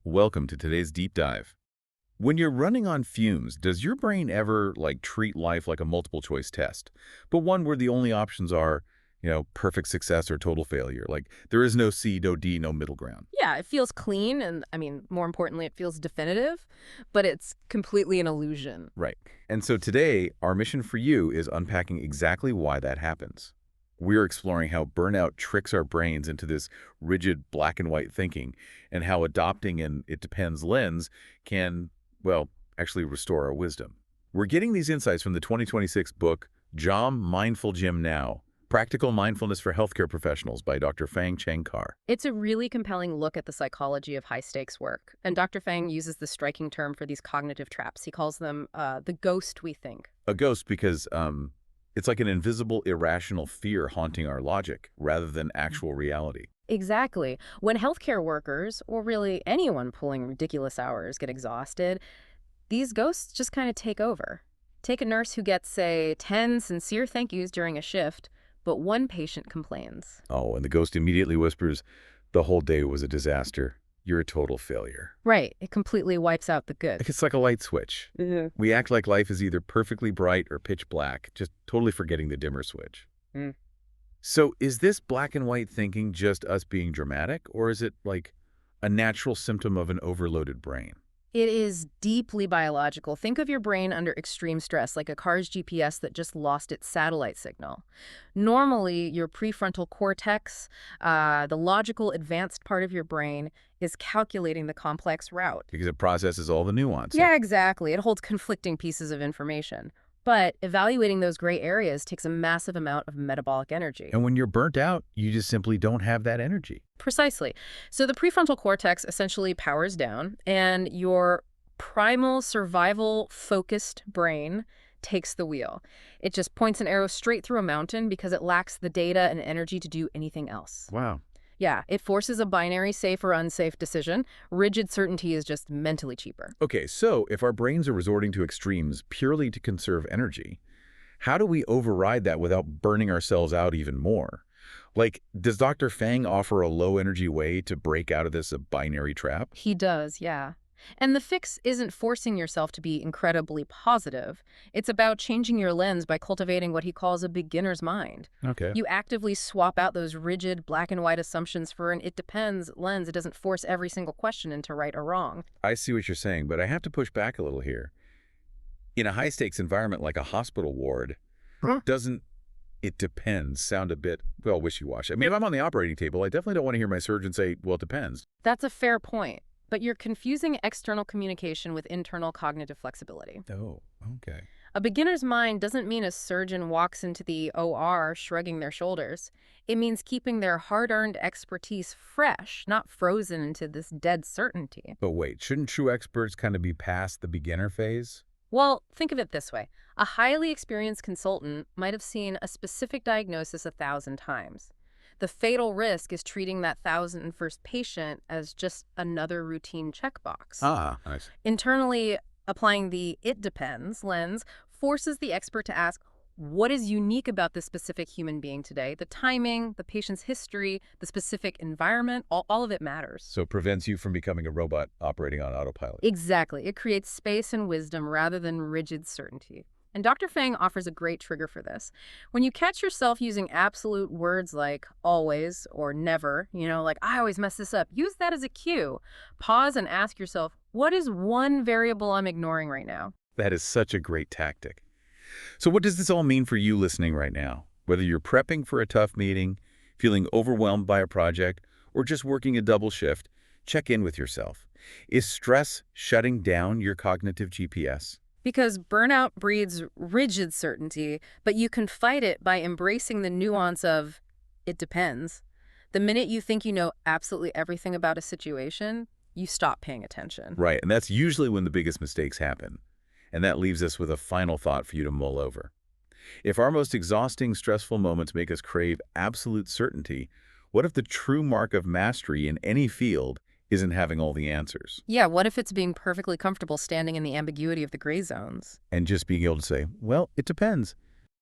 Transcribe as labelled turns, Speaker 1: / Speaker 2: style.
Speaker 1: Welcome to today's deep dive. When you're running on fumes, does your brain ever treat life like a multiple choice test, but one where the only options are, perfect success or total failure? Like there is no C, no D, no middle ground.
Speaker 2: Yeah, it feels clean and, more importantly, it feels definitive, but it's completely an illusion.
Speaker 1: Right. And so today, our mission for you is unpacking exactly why that happens. We're exploring how burnout tricks our brains into this rigid black and white thinking and how adopting an it depends lens can, actually restore our wisdom. We're getting these insights from the 2026 book, Jom Mindful Gym Now, Practical Mindfulness for Healthcare Professionals by Dr. Fang Cheng Kar.
Speaker 2: It's a really compelling look at the psychology of high-stakes work, and Dr. Fang uses the striking term for these cognitive traps. He calls them the ghost we think.
Speaker 1: A ghost because it's like an invisible, irrational fear haunting our logic rather than actual reality.
Speaker 2: Exactly. When healthcare workers, or really anyone pulling ridiculous hours, get exhausted, these ghosts just kind of take over. Take a nurse who gets, say, 10 sincere thank yous during a shift, but one patient complains.
Speaker 1: Oh, and the ghost immediately whispers, "The whole day was a disaster. You're a total failure."
Speaker 2: Right. It completely wipes out the good.
Speaker 1: It's like a light switch. We act like life is either perfectly bright or pitch black, just totally forgetting the dimmer switch.
Speaker 2: Mm.
Speaker 1: So is this black and white thinking just us being dramatic, or is it like a natural symptom of an overloaded brain?
Speaker 2: It is deeply biological. Think of your brain under extreme stress, like a car's GPS that just lost its satellite signal. Normally, your prefrontal cortex, the logical advanced part of your brain, is calculating the complex route.
Speaker 1: Because it processes all the nuance.
Speaker 2: Yeah, exactly. It holds conflicting pieces of information. But evaluating those gray areas takes a massive amount of metabolic energy.
Speaker 1: And when you're burnt out, you just simply don't have that energy.
Speaker 2: Precisely. So the prefrontal cortex essentially powers down, and your primal survival-focused brain takes the wheel. It just points an arrow straight through a mountain because it lacks the data and energy to do anything else.
Speaker 1: Wow.
Speaker 2: Yeah, it forces a binary safe or unsafe decision. Rigid certainty is just mentally cheaper.
Speaker 1: Okay, so if our brains are resorting to extremes purely to conserve energy, how do we override that without burning ourselves out even more? Like, does Dr. Fang offer a low-energy way to break out of this binary trap?
Speaker 2: He does, yeah. And the fix isn't forcing yourself to be incredibly positive. It's about changing your lens by cultivating what he calls a beginner's mind.
Speaker 1: Okay.
Speaker 2: You actively swap out those rigid black and white assumptions for an it depends lens. It doesn't force every single question into right or wrong.
Speaker 1: I see what you're saying, but I have to push back a little here. In a high-stakes environment like a hospital ward, doesn't "it depends" sound a bit, wishy-washy? I mean, if I'm on the operating table, I definitely don't want to hear my surgeon say, "Well, it depends."
Speaker 2: That's a fair point. But you're confusing external communication with internal cognitive flexibility.
Speaker 1: Oh, okay.
Speaker 2: A beginner's mind doesn't mean a surgeon walks into the OR shrugging their shoulders. It means keeping their hard-earned expertise fresh, not frozen into this dead certainty.
Speaker 1: But wait, shouldn't true experts kind of be past the beginner phase?
Speaker 2: Well, think of it this way. A highly experienced consultant might have seen a specific diagnosis 1,000 times. The fatal risk is treating that 1,001st patient as just another routine checkbox.
Speaker 1: Ah, nice.
Speaker 2: Internally, applying the "it depends" lens forces the expert to ask, what is unique about this specific human being today? The timing, the patient's history, the specific environment, all of it matters.
Speaker 1: So it prevents you from becoming a robot operating on autopilot.
Speaker 2: Exactly. It creates space and wisdom rather than rigid certainty. And Dr. Fang offers a great trigger for this. When you catch yourself using absolute words like always or never, like I always mess this up, use that as a cue. Pause and ask yourself, what is one variable I'm ignoring right now?
Speaker 1: That is such a great tactic. So what does this all mean for you listening right now? Whether you're prepping for a tough meeting, feeling overwhelmed by a project, or just working a double shift, check in with yourself. Is stress shutting down your cognitive GPS?
Speaker 2: Because burnout breeds rigid certainty, but you can fight it by embracing the nuance of it depends. The minute you think you know absolutely everything about a situation, you stop paying attention.
Speaker 1: Right, and that's usually when the biggest mistakes happen. And that leaves us with a final thought for you to mull over. If our most exhausting, stressful moments make us crave absolute certainty, what if the true mark of mastery in any field isn't having all the answers?
Speaker 2: Yeah, what if it's being perfectly comfortable standing in the ambiguity of the gray zones?
Speaker 1: And just being able to say, well, it depends,